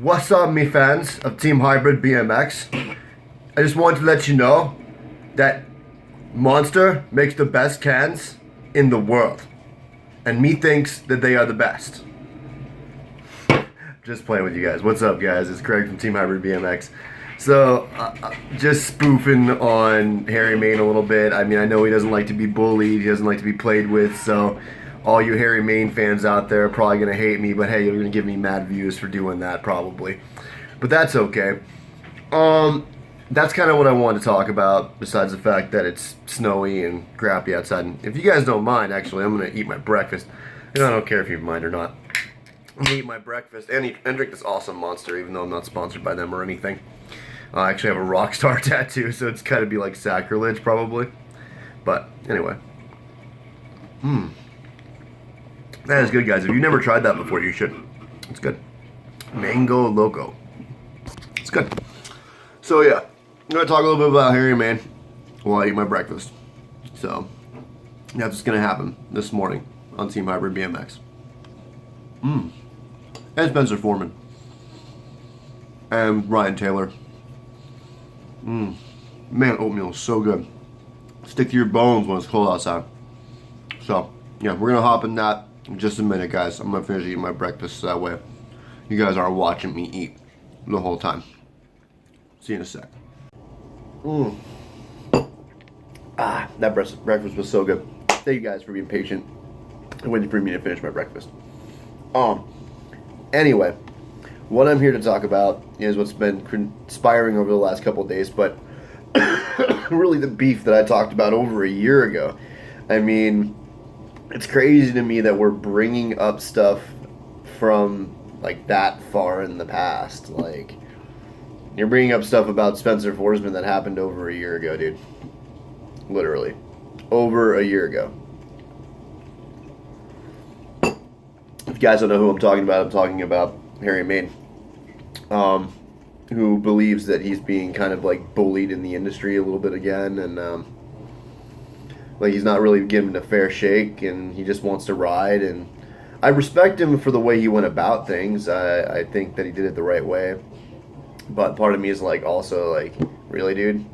What's up, me fans of Team Hybrid BMX? I just wanted to let you know that Monster makes the best cans in the world, and me thinks that they are the best. Just playing with you guys. What's up, guys? It's Craig from Team Hybrid BMX. So, just spoofing on Harry Main a little bit. I mean, I know he doesn't like to be bullied, he doesn't like to be played with, so all you Harry Main fans out there are probably going to hate me, but hey, you're going to give me mad views for doing that, probably. But that's okay. That's kind of what I wanted to talk about, besides the fact that it's snowy and crappy outside. And if you guys don't mind, actually, I'm going to eat my breakfast. And I don't care if you mind or not. I'm going to eat my breakfast and drink this awesome Monster, even though I'm not sponsored by them or anything. I actually have a Rockstar tattoo, so it's kind of be like sacrilege, probably. But, anyway. That is good, guys. If you've never tried that before, you should. It's good. Mango Loco. It's good. So, yeah. I'm going to talk a little bit about Harry Main while I eat my breakfast. So, that's what's going to happen this morning on Team Hybrid BMX. And Spencer Forsman. And Ryan Taylor. Man, oatmeal is so good. Stick to your bones when it's cold outside. So, yeah, we're going to hop in that in just a minute, guys. I'm going to finish eating my breakfast so that way you guys aren't watching me eat the whole time. See you in a sec. That breakfast was so good. Thank you guys for being patient and waiting for me to finish my breakfast. Anyway, what I'm here to talk about is what's been conspiring over the last couple of days, but really the beef that I talked about over a year ago. I mean, it's crazy to me that we're bringing up stuff from like that far in the past. Like, you're bringing up stuff about Spencer Forsman that happened over a year ago, dude. Literally. Over a year ago. If you guys don't know who I'm talking about Harry Main, who believes that he's being kind of like bullied in the industry a little bit again, and like he's not really given a fair shake, and he just wants to ride. And I respect him for the way he went about things. I think that he did it the right way, but part of me is like also like, really, dude?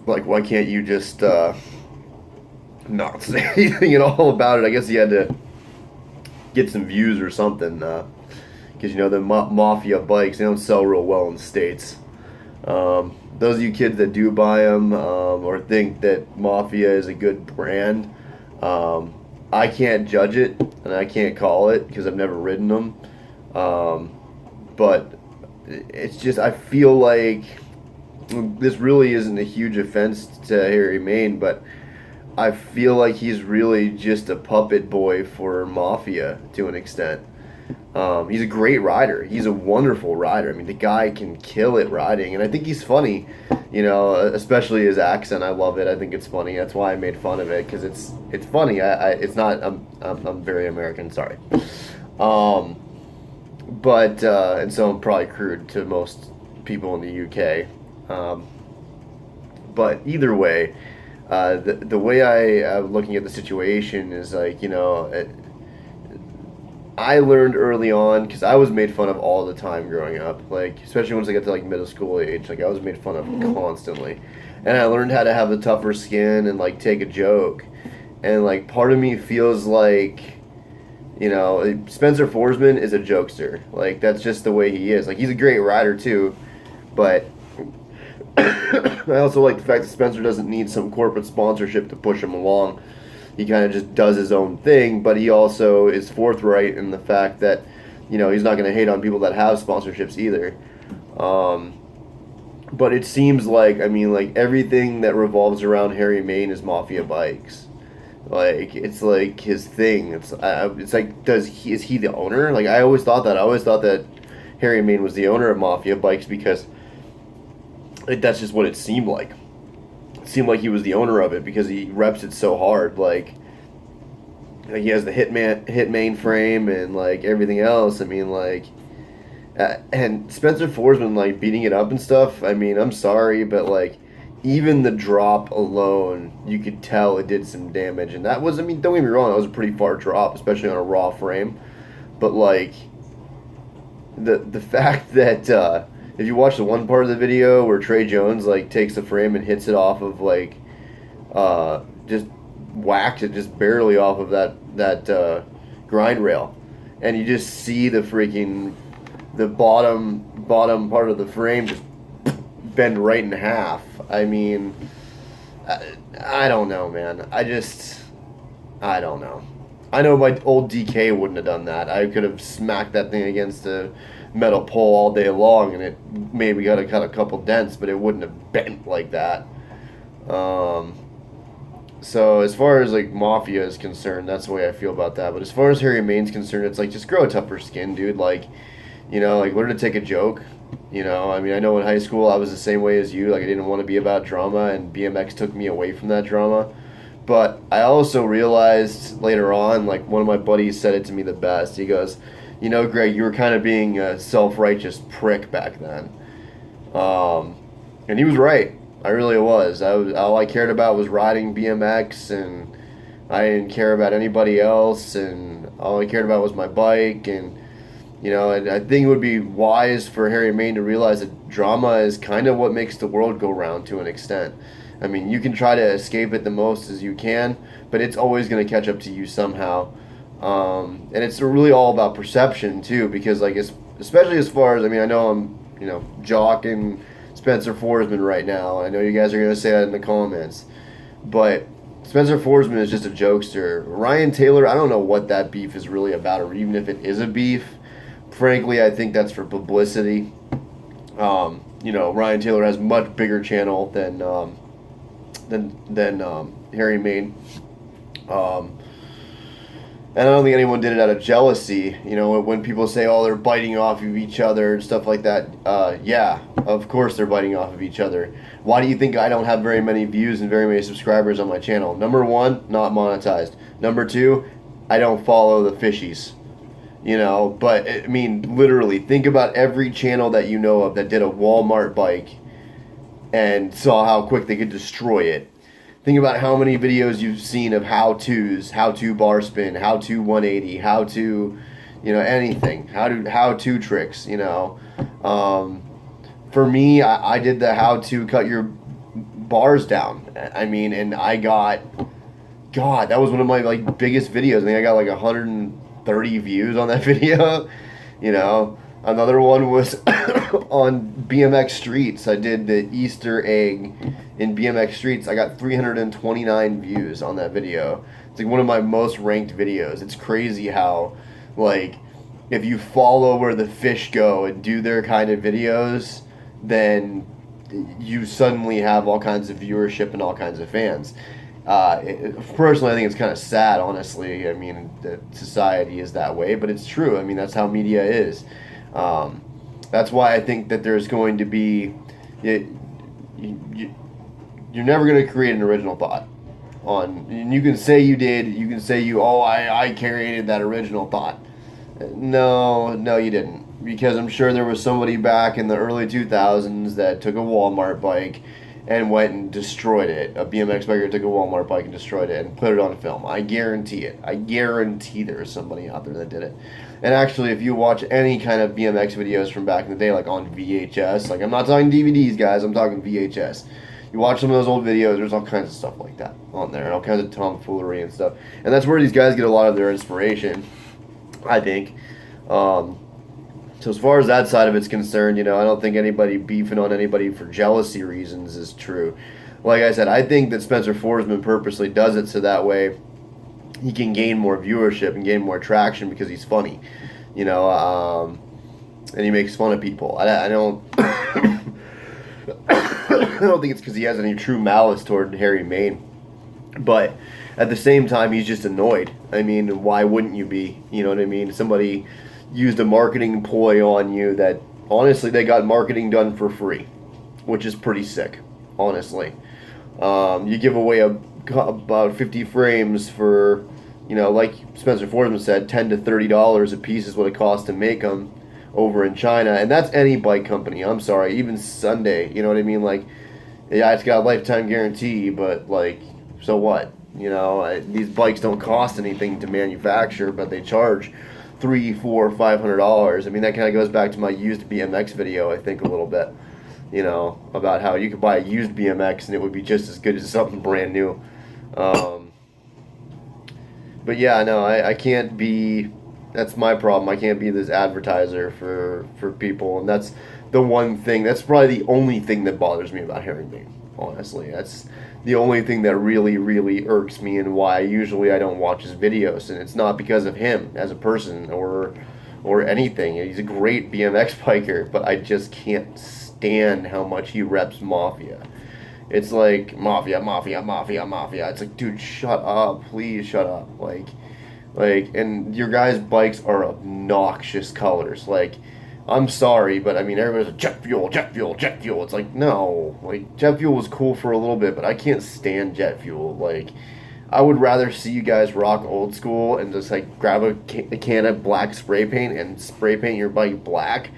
Like, why can't you just not say anything at all about it? I guess he had to get some views or something, because you know the Mafia bikes, they don't sell real well in the States. Those of you kids that do buy them or think that Mafia is a good brand, I can't judge it and I can't call it because I've never ridden them. But it's just, I feel like this really isn't a huge offense to Harry Main, but I feel like he's really just a puppet boy for Mafia to an extent. He's a great rider. He's a wonderful rider. I mean, the guy can kill it riding, and I think he's funny. You know, especially his accent. I love it. I think it's funny. That's why I made fun of it, because it's funny. It's not. I'm very American. Sorry. But and so I'm probably crude to most people in the UK. But either way, the way I'm looking at the situation is like, you know, I learned early on, because I was made fun of all the time growing up, like, especially once I got to like middle school age, like I was made fun of constantly, and I learned how to have the tougher skin and like take a joke, and like part of me feels like, you know, Spencer Forsman is a jokester. Like, that's just the way he is. Like, he's a great rider too, but I also like the fact that Spencer doesn't need some corporate sponsorship to push him along. He kind of just does his own thing, but he also is forthright in the fact that, you know, he's not going to hate on people that have sponsorships either. But it seems like, I mean, like, everything that revolves around Harry Main is Mafia bikes. Like, it's like his thing. It's like, is he the owner? Like, I always thought that. I always thought that Harry Main was the owner of Mafia bikes, because that's just what it seemed like. It seemed like he was the owner of it because he reps it so hard. Like he has the Hitman frame and like everything else. I mean, like, and Spencer Forsman like beating it up and stuff. I mean, I'm sorry, but like, even the drop alone, you could tell it did some damage. And that was, I mean, don't get me wrong, that was a pretty far drop, especially on a raw frame. But like, the fact that if you watch the one part of the video where Trey Jones like takes the frame and hits it off of like just whacked it just barely off of that grind rail, and you just see the bottom part of the frame just bend right in half. I mean, I don't know, man. I don't know. I know my old DK wouldn't have done that. I could have smacked that thing against a metal pole all day long, and it maybe got to cut a couple dents, but it wouldn't have bent like that. So as far as like Mafia is concerned, that's the way I feel about that. But as far as Harry Main's concerned, it's like just grow a tougher skin, dude. Like, like learn to take a joke. I mean, I know in high school I was the same way as you. Like I didn't want to be about drama, and BMX took me away from that drama. But I also realized later on, like one of my buddies said it to me the best. He goes, Greg, you were kind of being a self-righteous prick back then. And he was right. I really was. All I cared about was riding BMX, and I didn't care about anybody else, and all I cared about was my bike. And, and I think it would be wise for Harry Main to realize that drama is kind of what makes the world go round to an extent. I mean, you can try to escape it the most as you can, but it's always going to catch up to you somehow. And it's really all about perception, too, because, like, especially as far as, I mean, I know I'm, jocking Spencer Forsman right now. I know you guys are going to say that in the comments. But Spencer Forsman is just a jokester. Ryan Taylor, I don't know what that beef is really about, or even if it is a beef. Frankly, I think that's for publicity. Ryan Taylor has much bigger channel than Harry Main. And I don't think anyone did it out of jealousy. When people say, oh, they're biting off of each other and stuff like that, yeah, of course they're biting off of each other. Why do you think I don't have very many views and very many subscribers on my channel? Number one, not monetized. Number two, I don't follow the fishies. But, I mean, literally, think about every channel that you know of that did a Walmart bike and saw how quick they could destroy it. Think about how many videos you've seen of how-tos, how-to bar spin, how-to 180, how-to, anything, how-to tricks, For me, I did the how-to cut your bars down. I mean, and I got, God, that was one of my, like, biggest videos. I think I got, like, 130 views on that video, Another one was on BMX Streets. I did the Easter egg in BMX Streets. I got 329 views on that video. It's like one of my most ranked videos. It's crazy how, like, if you follow where the fish go and do their kind of videos, then you suddenly have all kinds of viewership and all kinds of fans. Personally, I think it's kind of sad, honestly. I mean, that society is that way, but it's true. I mean, that's how media is. That's why I think that there's going to be, you're never going to create an original thought and you can say you did, you can say I created that original thought. No, you didn't, because I'm sure there was somebody back in the early 2000s that took a Walmart bike and went and destroyed it. A BMX biker took a Walmart bike and destroyed it and put it on film. I guarantee it. I guarantee there is somebody out there that did it. And actually, if you watch any kind of BMX videos from back in the day, like on VHS, like I'm not talking DVDs, guys, I'm talking VHS. You watch some of those old videos, there's all kinds of stuff like that on there, and all kinds of tomfoolery and stuff. And that's where these guys get a lot of their inspiration, I think. So as far as that side of it's concerned, I don't think anybody beefing on anybody for jealousy reasons is true. Like I said, I think that Spencer Forsman purposely does it so that way he can gain more viewership and gain more traction because he's funny, and he makes fun of people. I don't I don't think it's because he has any true malice toward Harry Main, but at the same time, he's just annoyed. I mean, why wouldn't you be? You know what I mean? Somebody used a marketing ploy on you that, honestly, they got marketing done for free, which is pretty sick, honestly. You give away about 50 frames for, like Spencer Forsman said, $10 to $30 a piece is what it costs to make them over in China. And that's any bike company. I'm sorry, even Sunday, you know what I mean? Like, yeah, it's got a lifetime guarantee, but, like, so what? These bikes don't cost anything to manufacture, but they charge $300, $400, $500. I mean, that kind of goes back to my used BMX video, I think, a little bit. You know, about how you could buy a used BMX and it would be just as good as something brand new. But yeah, no, I can't be. That's my problem. I can't be this advertiser for people, and that's the one thing. That's probably the only thing that bothers me about Harry Beef. Honestly, that's the only thing that really, really irks me, and why usually I don't watch his videos. And it's not because of him as a person or anything. He's a great BMX biker, but I just can't stand how much he reps Mafia. It's like Mafia, Mafia, Mafia, Mafia. It's like, dude, shut up, please shut up. And your guys' bikes are obnoxious colors. Like, I'm sorry, but I mean, everybody's like, jet fuel, jet fuel, jet fuel. It's like, no, like, jet fuel was cool for a little bit, but I can't stand jet fuel. Like, I would rather see you guys rock old school and just like grab a can of black spray paint and spray paint your bike black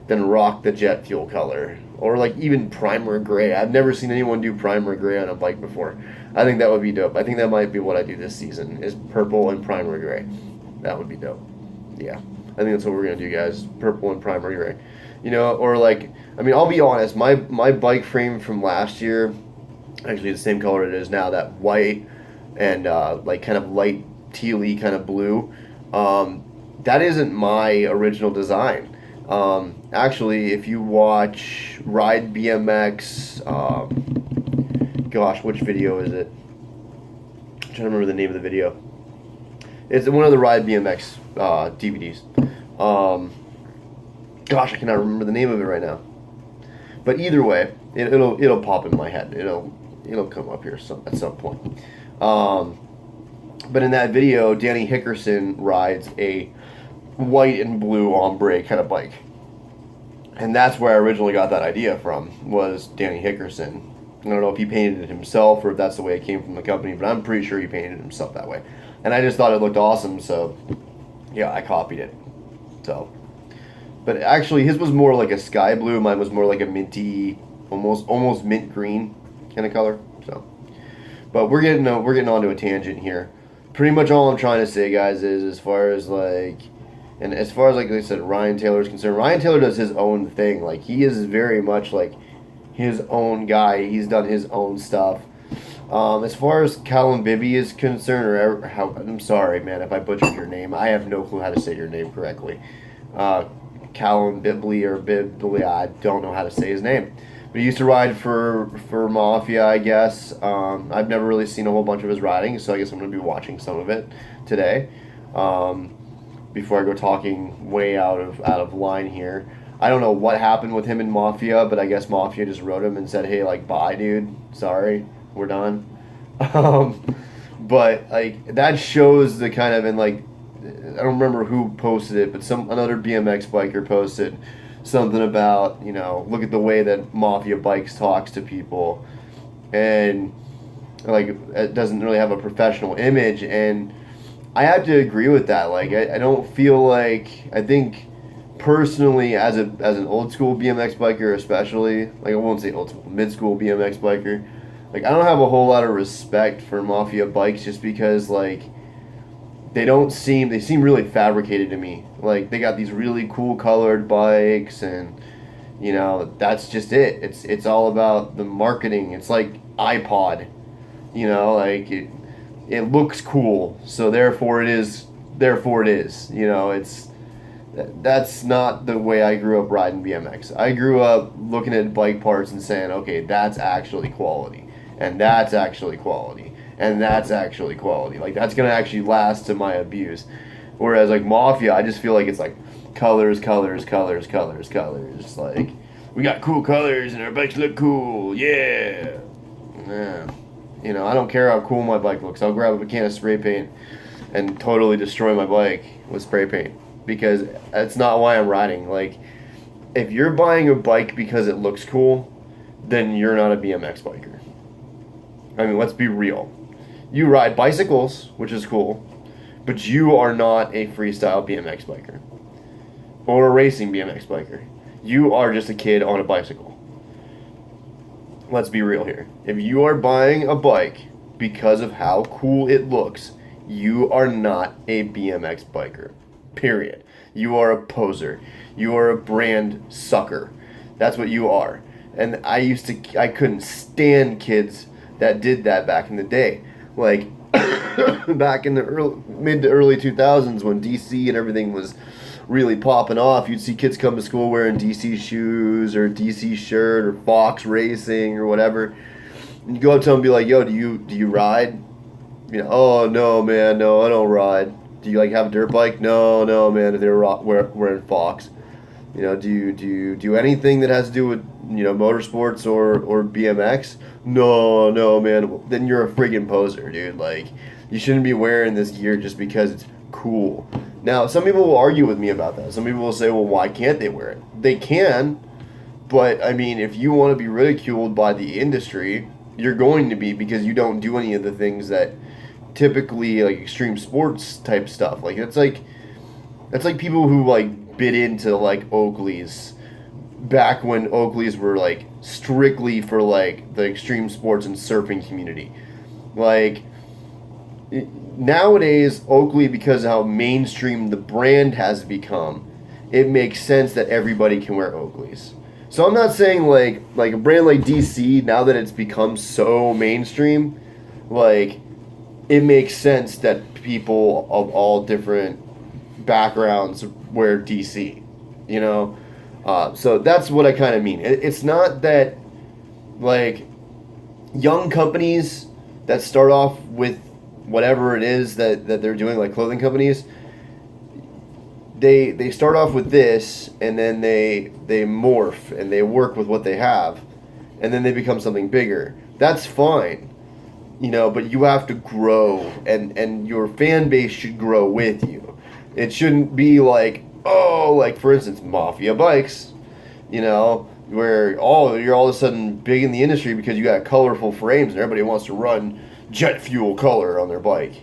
than rock the jet fuel color. Or like even primer gray. I've never seen anyone do primer gray on a bike before. I think that would be dope. I think that might be what I do this season, is purple and primer gray. That would be dope. Yeah. I think that's what we're going to do, guys. Purple and primer gray. You know, or like, I mean, I'll be honest. My bike frame from last year, actually the same color it is now, that white and like kind of light tealy kind of blue, that isn't my original design. Actually, if you watch Ride BMX, gosh, which video is it? I'm trying to remember the name of the video. It's one of the Ride BMX DVDs. Gosh, I cannot remember the name of it right now. But either way, it'll pop in my head. It'll come up here at some point. But in that video, Danny Hickerson rides a white and blue ombre kind of bike. And that's where I originally got that idea from, was Danny Hickerson. I don't know if he painted it himself or if that's the way it came from the company, but I'm pretty sure he painted it himself that way. And I just thought it looked awesome, so yeah, I copied it. So, but actually his was more like a sky blue, mine was more like a minty, almost mint green kind of color. So, but we're getting onto a tangent here. Pretty much all I'm trying to say, guys, is as far as like I said, Ryan Taylor is concerned, Ryan Taylor does his own thing. Like, he is very much like his own guy. He's done his own stuff. As far as Callum Bibby is concerned, I'm sorry, man, if I butchered your name. I have no clue how to say your name correctly. Callum Bibley or Bibley, I don't know how to say his name. But he used to ride for Mafia, I guess. I've never really seen a whole bunch of his riding, so I guess I'm going to be watching some of it today. Before I go talking way out of line here. I don't know what happened with him in Mafia, but I guess Mafia just wrote him and said, hey, like, bye, dude. Sorry, we're done. But, like, that shows the kind of, and, like, I don't remember who posted it, but another BMX biker posted something about, you know, look at the way that Mafia Bikes talks to people. And, like, it doesn't really have a professional image, and I have to agree with that. Like, I don't feel like, I think personally, as an old school BMX biker especially, like, I won't say old school, mid school BMX biker, like, I don't have a whole lot of respect for Mafia Bikes, just because, like, they seem really fabricated to me. Like, they got these really cool colored bikes, and, you know, that's just it. It's all about the marketing. It's like iPod, you know, like, it looks cool, so therefore it is, you know. That's not the way I grew up riding BMX. I grew up looking at bike parts and saying, okay, that's actually quality, and that's actually quality, and that's actually quality. Like, that's gonna actually last to my abuse. Whereas, like, Mafia, I just feel like it's like colors. Like, we got cool colors and our bikes look cool, yeah. You know, I don't care how cool my bike looks. I'll grab a can of spray paint and totally destroy my bike with spray paint, because that's not why I'm riding. Like, if you're buying a bike because it looks cool, then you're not a BMX biker. I mean, let's be real. You ride bicycles, which is cool, but you are not a freestyle BMX biker or a racing BMX biker. You are just a kid on a bicycle. Let's be real here. If you are buying a bike because of how cool it looks, you are not a BMX biker. Period. You are a poser. You are a brand sucker. That's what you are. And I couldn't stand kids that did that back in the day. Like, back in the mid to early 2000s when DC and everything was really popping off, you'd see kids come to school wearing DC shoes or DC shirt or Fox Racing or whatever. And you go up to them and be like, "Yo, do you ride?" "Oh no, man, no, I don't ride." "Do you like have a dirt bike?" "No, no, man, they're wearing Fox." Do you do anything that has to do with motorsports or BMX? "No, no, man." Then you're a friggin' poser, dude. Like, you shouldn't be wearing this gear just because it's cool. Now, some people will argue with me about that. Some people will say, "Well, why can't they wear it?" They can, but I mean, if you want to be ridiculed by the industry, you're going to be, because you don't do any of the things that typically, like, extreme sports type stuff. Like, that's like people who like bid into like Oakleys back when Oakleys were like strictly for like the extreme sports and surfing community. Like, nowadays, Oakley, because of how mainstream the brand has become, it makes sense that everybody can wear Oakleys. So I'm not saying like a brand like DC, now that it's become so mainstream, like, it makes sense that people of all different backgrounds wear DC, So that's what I kind of mean. It's not that, like, young companies that start off with whatever it is that they're doing, like clothing companies, they start off with this, and then they morph and they work with what they have, and then they become something bigger. That's fine, but you have to grow, and your fan base should grow with you. It shouldn't be like, oh, like, for instance, Mafia bikes, where you're all of a sudden big in the industry because you got colorful frames and everybody wants to run jet fuel color on their bike.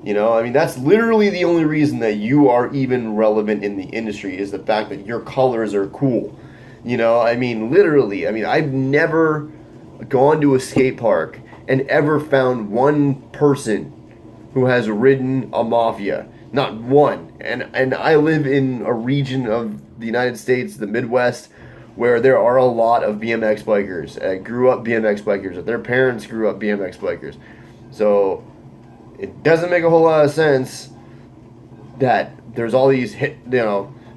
I mean, that's literally the only reason that you are even relevant in the industry, is the fact that your colors are cool. I mean, literally. I mean, I've never gone to a skate park and ever found one person who has ridden a Mafia. Not one. And I live in a region of the United States, the Midwest, where there are a lot of BMX bikers. Grew up BMX bikers. Their parents grew up BMX bikers. So it doesn't make a whole lot of sense that there's all these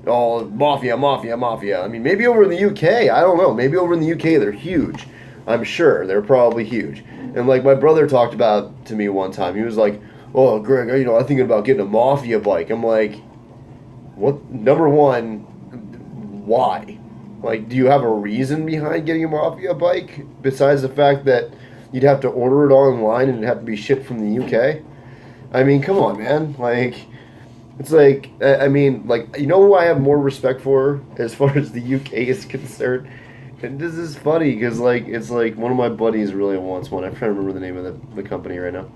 all Mafia, Mafia, Mafia. I mean, maybe over in the UK, I don't know. Maybe over in the UK they're huge. I'm sure they're probably huge. And like my brother talked about to me one time, he was like, "Oh, Greg, I'm thinking about getting a Mafia bike." I'm like, what? Number one, why? Like, do you have a reason behind getting a Mafia bike besides the fact that you'd have to order it online and it'd have to be shipped from the UK? I mean, come on, man. Like, it's like, I mean, like, who I have more respect for as far as the UK is concerned? And this is funny because, like, it's like one of my buddies really wants one. I'm trying to remember the name of the company right now.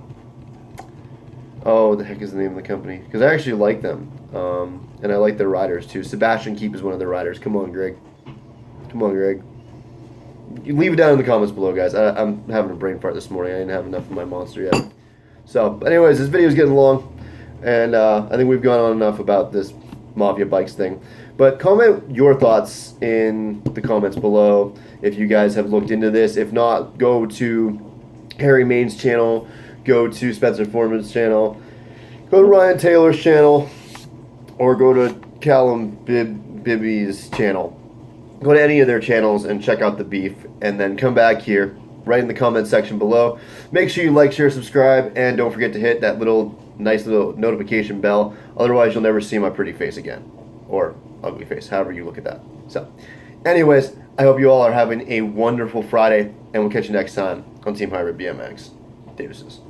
Oh, what the heck is the name of the company? Because I actually like them. And I like their riders, too. Sebastian Keep is one of their riders. Come on, Greg. Come on, Greg. You leave it down in the comments below, guys. I'm having a brain fart this morning. I didn't have enough of my Monster yet. So, anyways, this video is getting long. And I think we've gone on enough about this Mafia bikes thing. But comment your thoughts in the comments below if you guys have looked into this. If not, go to Harry Main's channel. Go to Spencer Forsman's channel. Go to Ryan Taylor's channel. Or go to Callum Bibby's channel. Go to any of their channels and check out the beef. And then come back here, right in the comment section below. Make sure you like, share, subscribe. And don't forget to hit that nice little notification bell. Otherwise, you'll never see my pretty face again. Or ugly face, however you look at that. So, anyways, I hope you all are having a wonderful Friday. And we'll catch you next time on Team Hybrid BMX. Davises.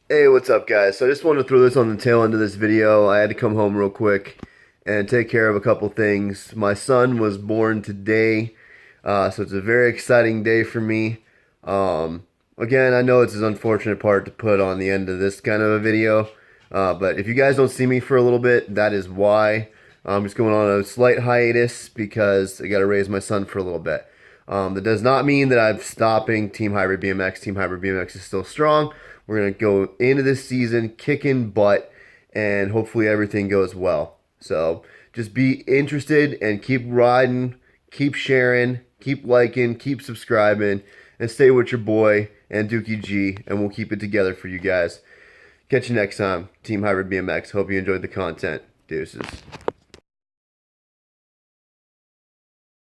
Hey, what's up, guys? So I just wanted to throw this on the tail end of this video. I had to come home real quick and take care of a couple things. My son was born today, so it's a very exciting day for me. Again, I know it's an unfortunate part to put on the end of this kind of a video, but if you guys don't see me for a little bit, that is why. I'm just going on a slight hiatus because I got to raise my son for a little bit. That does not mean that I'm stopping Team Hybrid BMX. Team Hybrid BMX is still strong. We're going to go into this season kicking butt and hopefully everything goes well. So just be interested and keep riding, keep sharing, keep liking, keep subscribing, and stay with your boy and Dookie G, and we'll keep it together for you guys. Catch you next time, Team Hybrid BMX. Hope you enjoyed the content. Deuces.